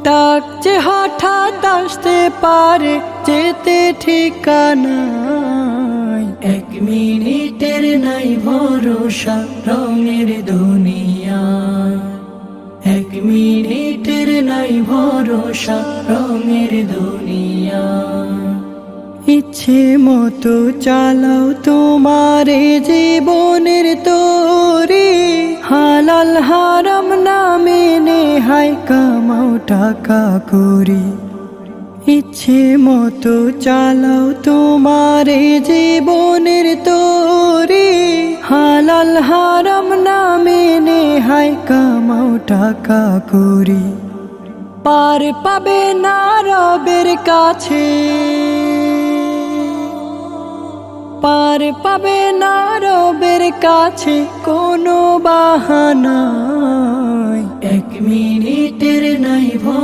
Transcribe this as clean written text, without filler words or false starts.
ডাক যে হঠাৎ আসতে পারে, যেতে ঠিকানায়। 1 মিনিটের নাই ভরসা রঙের দুনিয়া, 1 মিনিটের নাই ভরসা রঙের দুনিয়া। ইচ্ছে মতো চালাও তোমার জীবনের তরি, হালাল হারাম না মেনে হায় কামাও টাকা করি। ইচ্ছে মতো চালাও তোমার জীবনের তরি, হালাল হারাম না মেনে হায় কামাও টাকা করি। পার পাবে না রবের কাছে, পার পাবে না রবের কাছে কোনো বাহানায়। 1 মিনিটের নাই